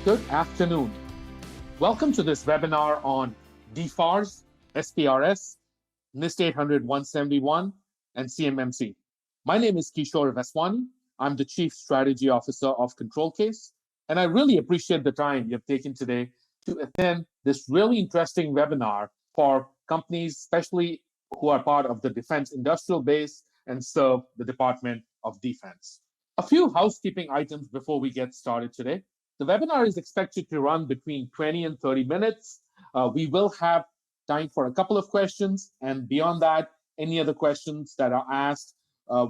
Good afternoon. Welcome to this webinar on DFARS, SPRS, NIST 800-171, and CMMC. My name is Kishore Vaswani. I'm the Chief Strategy Officer of ControlCase, and I really appreciate the time you've taken today to attend this really interesting webinar for companies, especially who are part of the defense industrial base and serve the Department of Defense. A few housekeeping items before we get started today. The webinar is expected to run between 20 and 30 minutes. We will have time for a couple of questions, and beyond that, any other questions that are asked,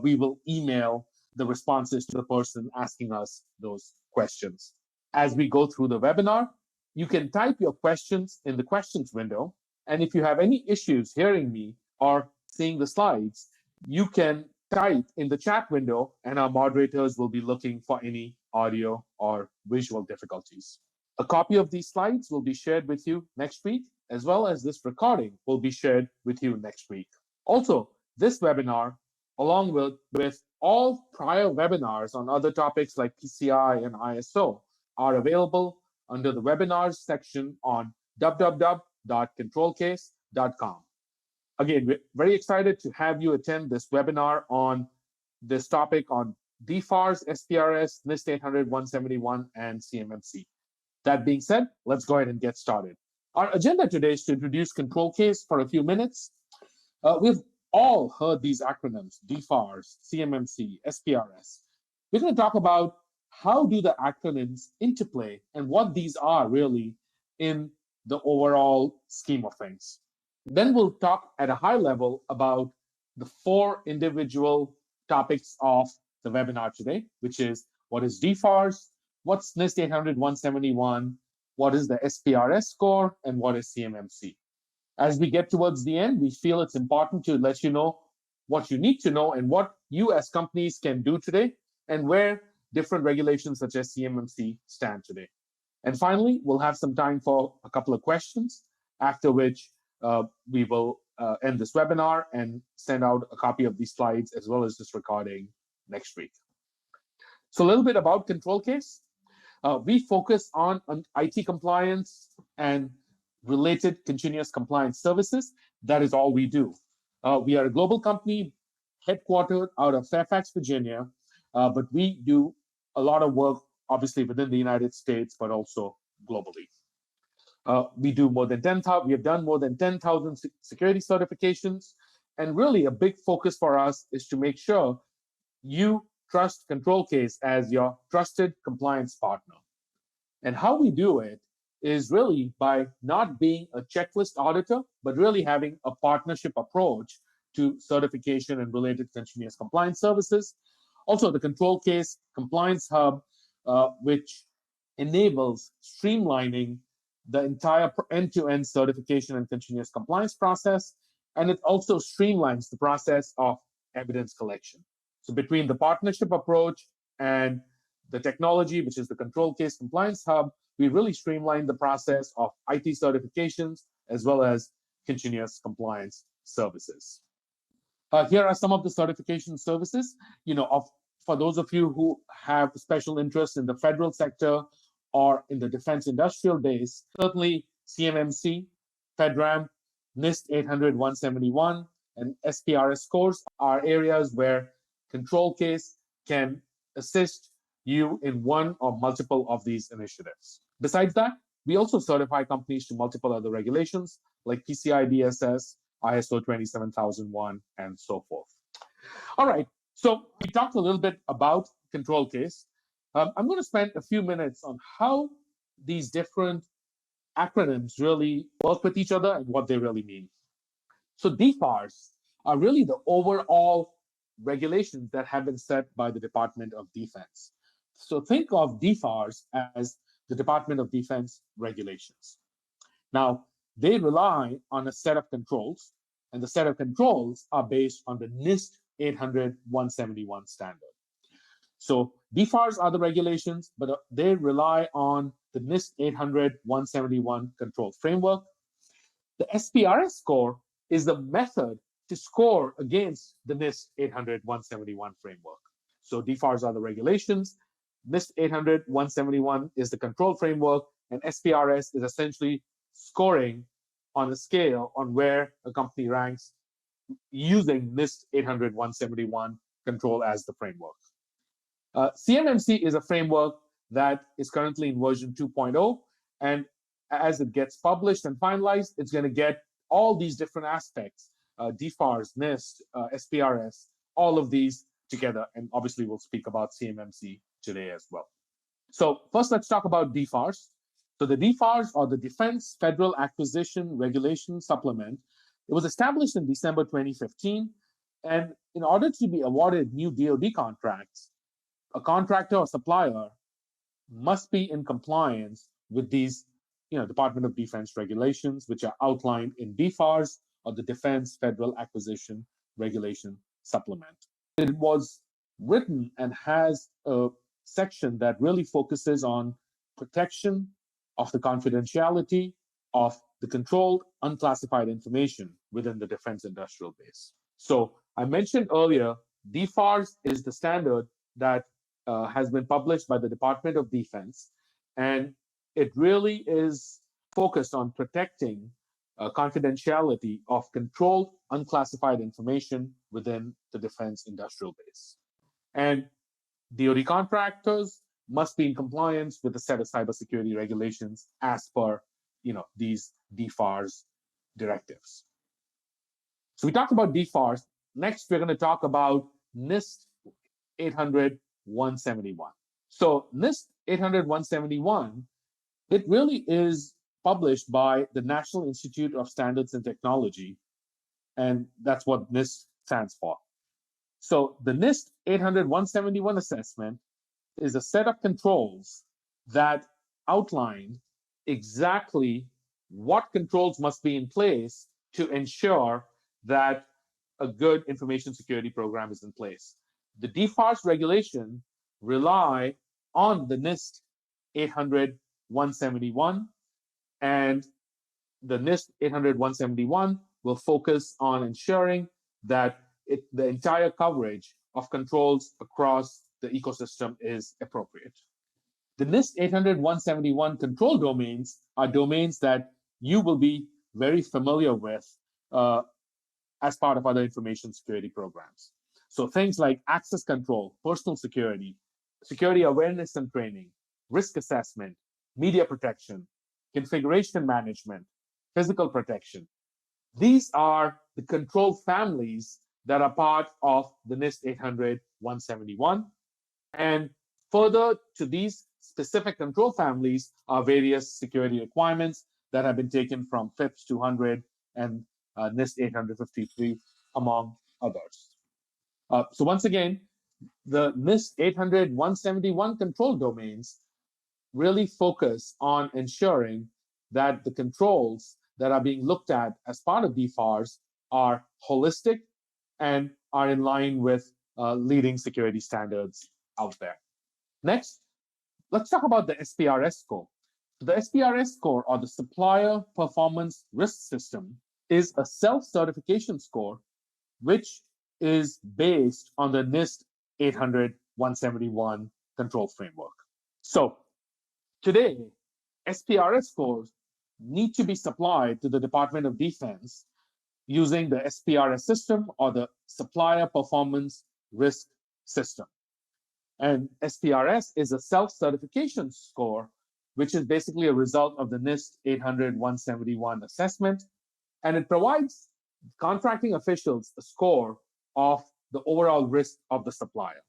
we will email the responses to the person asking us those questions. As we go through the webinar, you can type your questions in the questions window, and if you have any issues hearing me or seeing the slides, you can type in the chat window, and our moderators will be looking for any audio or visual difficulties. A copy of these slides will be shared with you next week, as well as this recording will be shared with you next week. Also, this webinar, along with all prior webinars on other topics like PCI and ISO, are available under the webinars section on www.controlcase.com. Again, we're very excited to have you attend this webinar on this topic on DFARS, SPRS, NIST 800-171, and CMMC. That being said, let's go ahead and get started. Our agenda today is to introduce ControlCase for a few minutes. We've all heard these acronyms, DFARS, CMMC, SPRS. We're going to talk about how do the acronyms interplay and what these are really in the overall scheme of things. Then we'll talk at a high level about the four individual topics of the webinar today, which is what is DFARS, what's NIST 800-171, what is the SPRS score, and what is CMMC. As we get towards the end, we feel it's important to let you know what you need to know and what you as companies can do today and where different regulations such as CMMC stand today. And finally, we'll have some time for a couple of questions, after which we will end this webinar and send out a copy of these slides as well as this recording next week. So a little bit about ControlCase. We focus on IT compliance and related continuous compliance services. That is all we do. We are a global company headquartered out of Fairfax, Virginia, but we do a lot of work, obviously, within the United States, but also globally. We have done more than 10,000 security certifications, and really a big focus for us is to make sure you trust ControlCase as your trusted compliance partner. And how we do it is really by not being a checklist auditor, but really having a partnership approach to certification and related continuous compliance services. Also, the ControlCase Compliance Hub, which enables streamlining the entire end-to-end certification and continuous compliance process, and it also streamlines the process of evidence collection. So between the partnership approach and the technology, which is the ControlCase Compliance Hub, we really streamline the process of IT certifications as well as continuous compliance services. Here are some of the certification services. For those of you who have special interest in the federal sector or in the defense industrial base, certainly CMMC, FedRAMP, NIST 800-171, and SPRS scores are areas where ControlCase can assist you in one or multiple of these initiatives. Besides that, we also certify companies to multiple other regulations like PCI DSS, ISO 27001, and so forth. All right, so we talked a little bit about ControlCase. I'm going to spend a few minutes on how these different acronyms really work with each other and what they really mean. So DFARS are really the overall regulations that have been set by the Department of Defense. So think of DFARS as the Department of Defense regulations. Now, they rely on a set of controls, and the set of controls are based on the NIST 800-171 standard. So DFARS are the regulations, but they rely on the NIST 800-171 control framework. The SPRS score is the method to score against the NIST 800-171 framework. So DFARS are the regulations. NIST 800-171 is the control framework, and SPRS is essentially scoring on a scale on where a company ranks using NIST 800-171 control as the framework. CMMC is a framework that is currently in version 2.0, and as it gets published and finalized, it's going to get all these different aspects, DFARS, NIST, SPRS, all of these together, and obviously we'll speak about CMMC today as well. So first, let's talk about DFARS. So the DFARS, or the Defense Federal Acquisition Regulation Supplement, it was established in December 2015, and in order to be awarded new DoD contracts, a contractor or supplier must be in compliance with these Department of Defense regulations, which are outlined in DFARS, or the Defense Federal Acquisition Regulation Supplement. It was written and has a section that really focuses on protection of the confidentiality of the controlled, unclassified information within the defense industrial base. So I mentioned earlier, DFARS is the standard that has been published by the Department of Defense, and it really is focused on protecting confidentiality of controlled, unclassified information within the defense industrial base. And DoD contractors must be in compliance with the set of cybersecurity regulations as per these DFARS directives. So we talked about DFARS. Next, we're going to talk about NIST 800-171. So NIST 800-171, it really is published by the National Institute of Standards and Technology, and that's what NIST stands for. So the NIST 800-171 assessment is a set of controls that outline exactly what controls must be in place to ensure that a good information security program is in place. The DFARS regulation rely on the NIST 800-171, and the NIST 800-171 will focus on ensuring that the entire coverage of controls across the ecosystem is appropriate. The NIST 800-171 control domains are domains that you will be very familiar with as part of other information security programs. So things like access control, personal security, security awareness and training, risk assessment, media protection, configuration management, physical protection. These are the control families that are part of the NIST 800-171. And further to these specific control families are various security requirements that have been taken from FIPS 200 and NIST 853, among others. So once again, the NIST 800-171 control domains really focus on ensuring that the controls that are being looked at as part of DFARS are holistic and are in line with leading security standards out there. Next, let's talk about the SPRS score. The SPRS score, or the Supplier Performance Risk System, is a self-certification score which is based on the NIST 800-171 control framework. So today, SPRS scores need to be supplied to the Department of Defense using the SPRS system, or the Supplier Performance Risk System. And SPRS is a self-certification score, which is basically a result of the NIST 800-171 assessment, and it provides contracting officials a score of the overall risk of the supplier.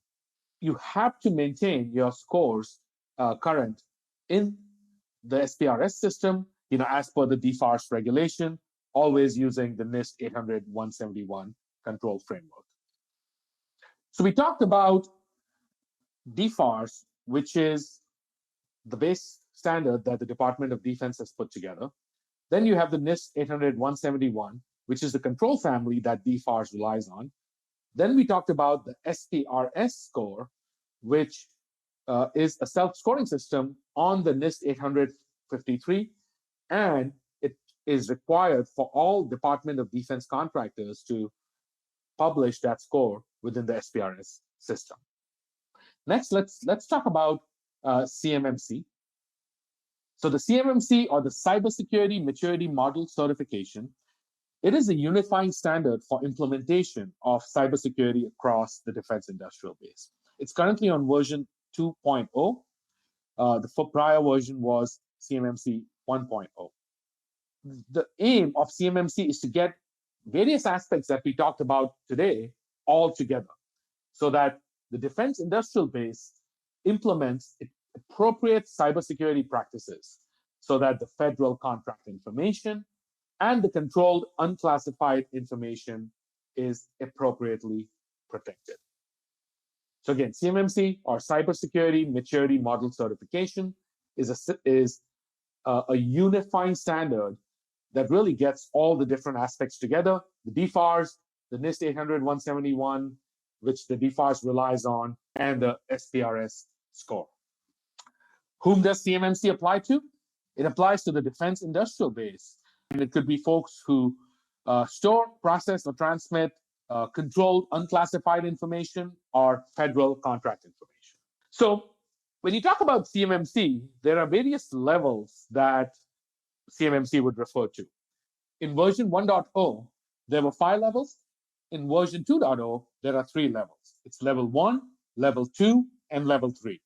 You have to maintain your scores current in the SPRS system, as per the DFARS regulation, always using the NIST 800-171 control framework. So we talked about DFARS, which is the base standard that the Department of Defense has put together. Then you have the NIST 800-171, which is the control family that DFARS relies on. Then we talked about the SPRS score, which is a self-scoring system on the NIST 853, and it is required for all Department of Defense contractors to publish that score within the SPRS system. Next, let's talk about CMMC. So the CMMC, or the Cybersecurity Maturity Model Certification, it is a unifying standard for implementation of cybersecurity across the defense industrial base. It's currently on version 2.0. The prior version was CMMC 1.0. The aim of CMMC is to get various aspects that we talked about today all together so that the defense industrial base implements appropriate cybersecurity practices so that the federal contract information and the controlled unclassified information is appropriately protected. So again, CMMC, or Cybersecurity Maturity Model Certification, is a unifying standard that really gets all the different aspects together: the DFARS, the NIST 800-171, which the DFARS relies on, and the SPRS score. Whom does CMMC apply to? It applies to the defense industrial base, and it could be folks who store, process, or transmit controlled unclassified information or federal contract information. So when you talk about CMMC, there are various levels that CMMC would refer to. In version 1.0, there were 5 levels. In version 2.0, there are 3 levels. It's level 1, level 2, and level 3.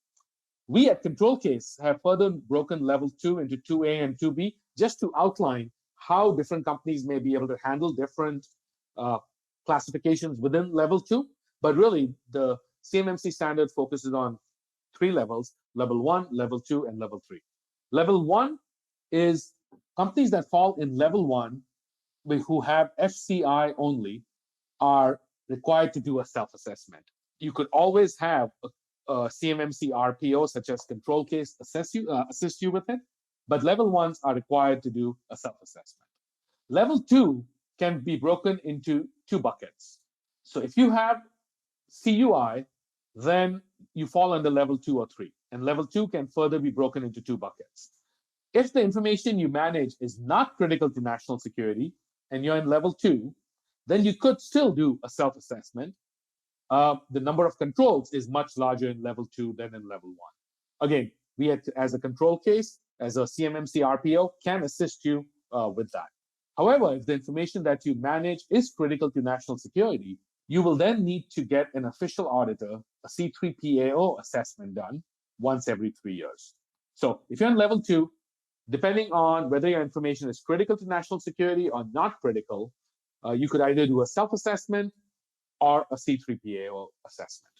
We at ControlCase have further broken level 2 into 2A and 2B just to outline how different companies may be able to handle different classifications within level 2. But really, the CMMC standard focuses on 3 levels: level 1, level 2, and level 3. Level 1 is companies that fall in level 1 who have FCI only are required to do a self-assessment. You could always have a CMMC RPO such as ControlCase assist you with it, but level 1s are required to do a self-assessment. Level 2 can be broken into 2 buckets. So if you have CUI, then you fall under level 2 or 3, and level 2 can further be broken into 2 buckets. If the information you manage is not critical to national security and you're in level 2, then you could still do a self-assessment. The number of controls is much larger in level 2 than in level 1. Again, we as a control case, as a CMMC RPO, can assist you with that. However, if the information that you manage is critical to national security, you will then need to get an official auditor, a C3PAO assessment done once every 3 years. So if you're in level 2, depending on whether your information is critical to national security or not critical, you could either do a self-assessment or a C3PAO assessment.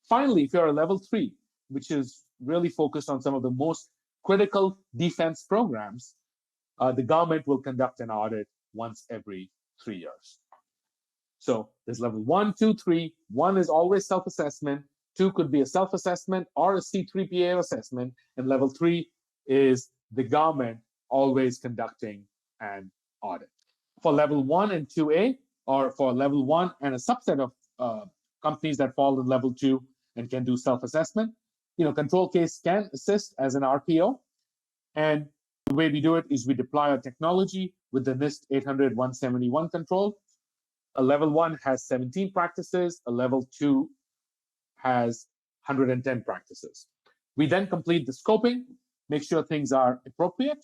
Finally, if you're a level 3, which is really focused on some of the most critical defense programs, the government will conduct an audit once every 3 years. So there's level 1, 2, 3. 1 is always self-assessment. 2 could be a self-assessment or a C3PAO assessment. And level 3 is the government always conducting an audit. For level 1 and 2A, or for level 1 and a subset of companies that fall in level 2 and can do self-assessment, ControlCase can assist as an RPO. And the way we do it is we deploy our technology with the NIST 800-171 control. A level 1 has 17 practices. A level 2 has 110 practices. We then complete the scoping, make sure things are appropriate.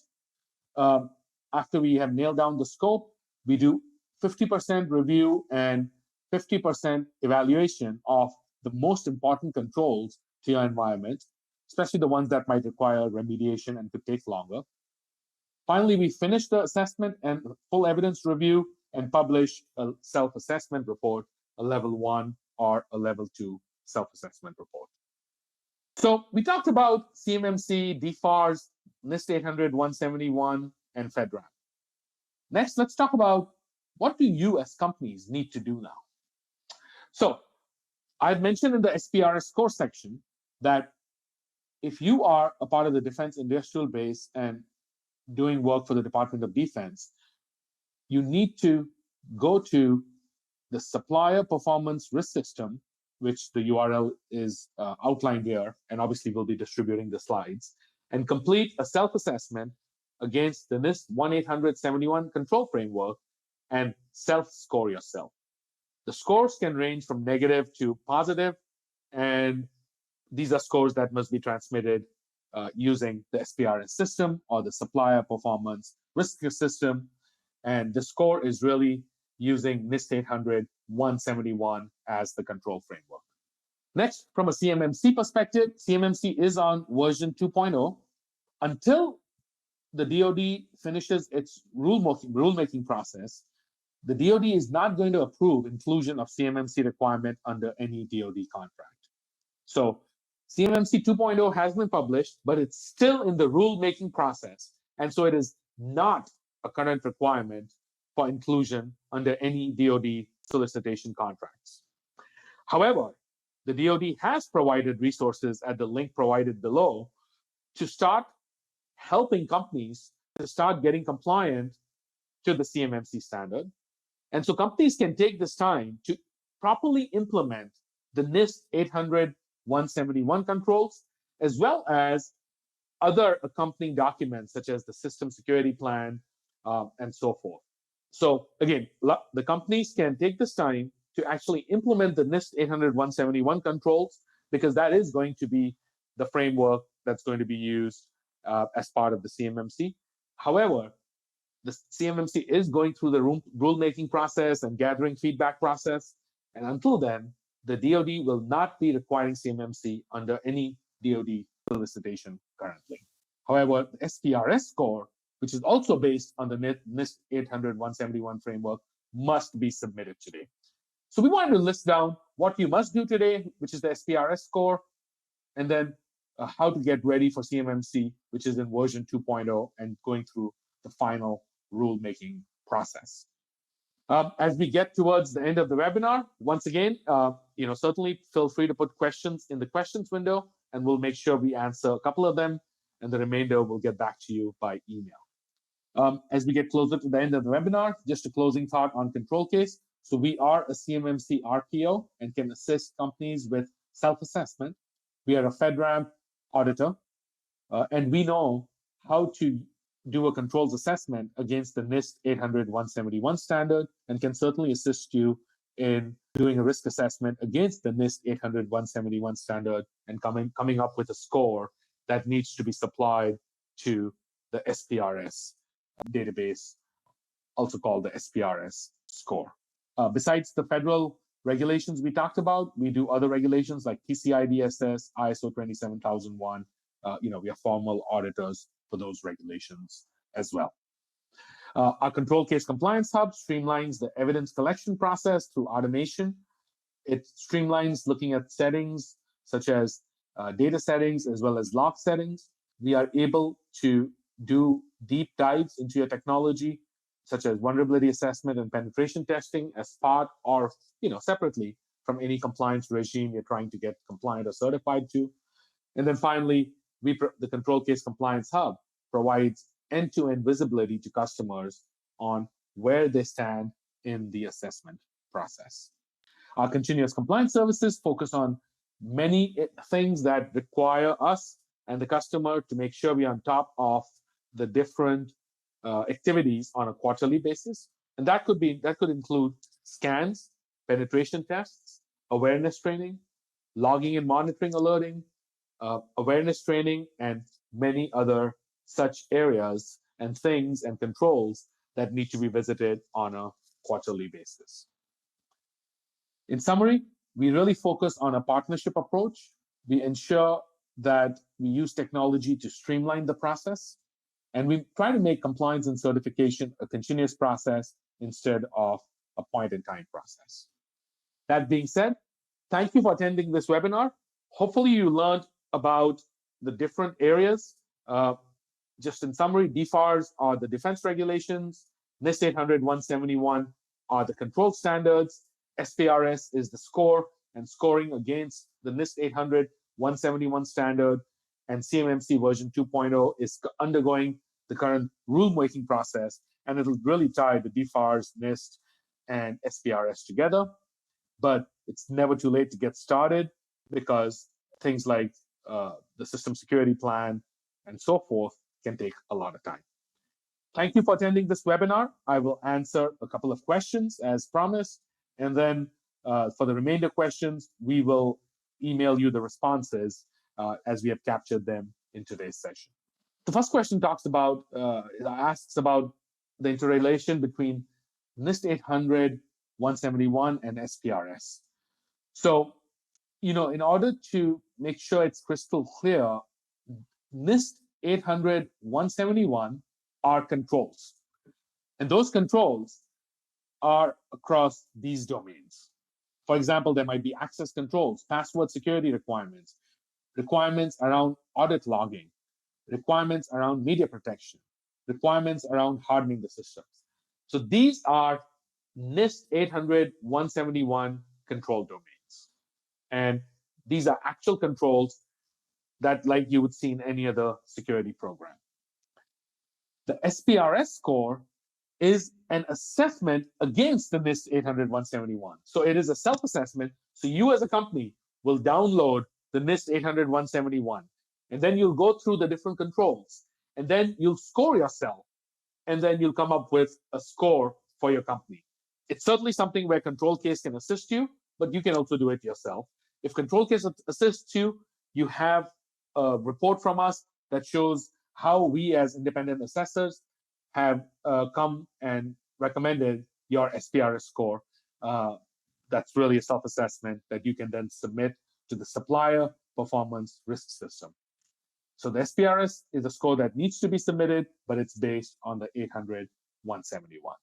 After we have nailed down the scope, we do 50% review and 50% evaluation of the most important controls to your environment, especially the ones that might require remediation and could take longer. Finally, we finish the assessment and full evidence review and publish a self-assessment report, a level 1 or a level 2 self-assessment report. So we talked about CMMC, DFARS, NIST 800-171, and FedRAMP. Next, let's talk about what do you as companies need to do now. So I've mentioned in the SPRS score section that if you are a part of the defense industrial base and doing work for the Department of Defense, you need to go to the Supplier Performance Risk System, which the URL is outlined here, and obviously we'll be distributing the slides, and complete a self-assessment against the NIST 1-800-71 control framework and self-score yourself. The scores can range from negative to positive, and these are scores that must be transmitted using the SPRS system or the supplier performance risk system. And the score is really using NIST 800-171 as the control framework. Next, from a CMMC perspective, CMMC is on version 2.0. Until the DoD finishes its rulemaking process, the DoD is not going to approve inclusion of CMMC requirement under any DoD contract. So CMMC 2.0 has been published, but it's still in the rulemaking process. And so it is not a current requirement for inclusion under any DoD solicitation contracts. However, the DoD has provided resources at the link provided below to start helping companies to start getting compliant to the CMMC standard. And so companies can take this time to properly implement the NIST 800-171 controls, as well as other accompanying documents, such as the system security plan and so forth. So again, the companies can take this time to actually implement the NIST 800-171 controls, because that is going to be the framework that's going to be used as part of the CMMC. However, the CMMC is going through the rulemaking process and gathering feedback process. And until then, the DoD will not be requiring CMMC under any DoD solicitation currently. However, the SPRS score, which is also based on the NIST 800-171 framework, must be submitted today. So we wanted to list down what you must do today, which is the SPRS score, and then how to get ready for CMMC, which is in version 2.0 and going through the final rulemaking process. As we get towards the end of the webinar, once again, certainly feel free to put questions in the questions window, and we'll make sure we answer a couple of them, and the remainder will get back to you by email. As we get closer to the end of the webinar, just a closing thought on ControlCase. So we are a CMMC RPO and can assist companies with self-assessment. We are a FedRAMP auditor, and we know how to do a controls assessment against the NIST 800-171 standard, and can certainly assist you in doing a risk assessment against the NIST 800-171 standard and coming up with a score that needs to be supplied to the SPRS database, also called the SPRS score. Besides the federal regulations we talked about, we do other regulations like PCI DSS, ISO 27001. We are formal auditors for those regulations as well. Our ControlCase Compliance Hub streamlines the evidence collection process through automation. It streamlines looking at settings such as data settings as well as log settings. We are able to do deep dives into your technology, such as vulnerability assessment and penetration testing as part or separately from any compliance regime you're trying to get compliant or certified to. And then finally, the ControlCase Compliance Hub provides end-to-end visibility to customers on where they stand in the assessment process. Our continuous compliance services focus on many things that require us and the customer to make sure we're on top of the different activities on a quarterly basis. And that could include scans, penetration tests, awareness training, logging and monitoring alerting, awareness training, and many other such areas and things and controls that need to be visited on a quarterly basis. In summary, we really focus on a partnership approach. We ensure that we use technology to streamline the process, and we try to make compliance and certification a continuous process instead of a point-in-time process. That being said, thank you for attending this webinar. Hopefully you learned about the different areas. Just in summary, DFARS are the defense regulations, NIST 800-171 are the control standards, SPRS is the score and scoring against the NIST 800-171 standard, and CMMC version 2.0 is undergoing the current rulemaking process, and it'll really tie the DFARS, NIST, and SPRS together. But it's never too late to get started, because things like the system security plan and so forth can take a lot of time. Thank you for attending this webinar. I will answer a couple of questions as promised, and then for the remainder questions, we will email you the responses as we have captured them in today's session. The first question asks about the interrelation between NIST 800, 171, and SPRS. So, in order to make sure it's crystal clear, NIST 800, 171 are controls. And those controls are across these domains. For example, there might be access controls, password security requirements, requirements around audit logging, requirements around media protection, requirements around hardening the systems. So these are NIST 800, 171 control domains. And these are actual controls that like you would see in any other security program. The SPRS score is an assessment against the NIST 800, 171. So it is a self-assessment. So you as a company will download the NIST 800, 171. And then you'll go through the different controls. And then you'll score yourself. And then you'll come up with a score for your company. It's certainly something where ControlCase can assist you, but you can also do it yourself. If ControlCase assists you, you have a report from us that shows how we as independent assessors have come and recommended your SPRS score. That's really a self-assessment that you can then submit to the supplier performance risk system. So the SPRS is a score that needs to be submitted, but it's based on the 800, 171.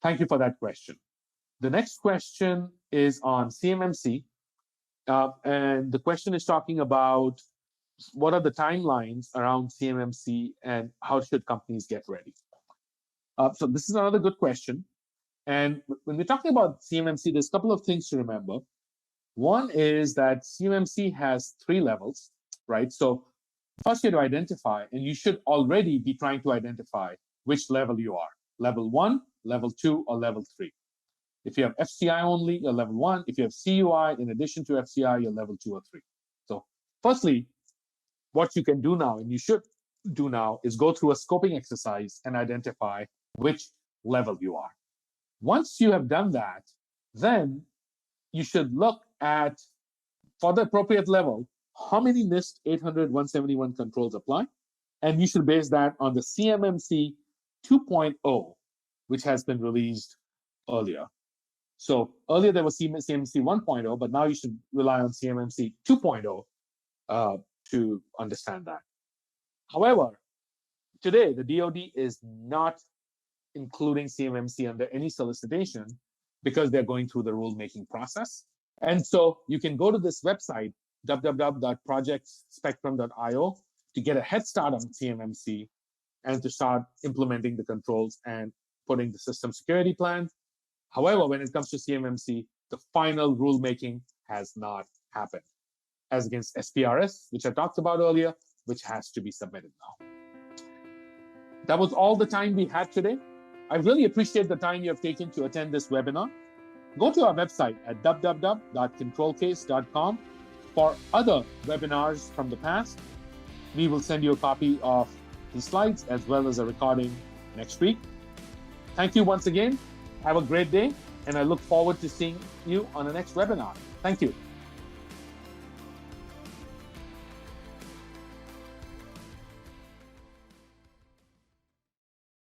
Thank you for that question. The next question is on CMMC. And the question is talking about what are the timelines around CMMC and how should companies get ready? So this is another good question. And when we're talking about CMMC, there's a couple of things to remember. One is that CMMC has 3 levels, right? So first you have to identify, and you should already be trying to identify which level you are. Level 1, level 2, or level 3. If you have FCI only, you're level 1. If you have CUI in addition to FCI, you're level 2 or 3. So firstly, what you can do now, and you should do now, is go through a scoping exercise and identify which level you are. Once you have done that, then you should look at, for the appropriate level, how many NIST 800, 171 controls apply, and you should base that on the CMMC 2.0, which has been released earlier. So earlier there was CMMC 1.0, but now you should rely on CMMC 2.0 to understand that. However, today the DoD is not including CMMC under any solicitation because they're going through the rulemaking process. And so you can go to this website, www.projectspectrum.io, to get a head start on CMMC and to start implementing the controls and putting the system security plan. However, when it comes to CMMC, the final rulemaking has not happened, as against SPRS, which I talked about earlier, which has to be submitted now. That was all the time we had today. I really appreciate the time you have taken to attend this webinar. Go to our website at www.controlcase.com for other webinars from the past. We will send you a copy of the slides as well as a recording next week. Thank you once again. Have a great day, and I look forward to seeing you on the next webinar. Thank you.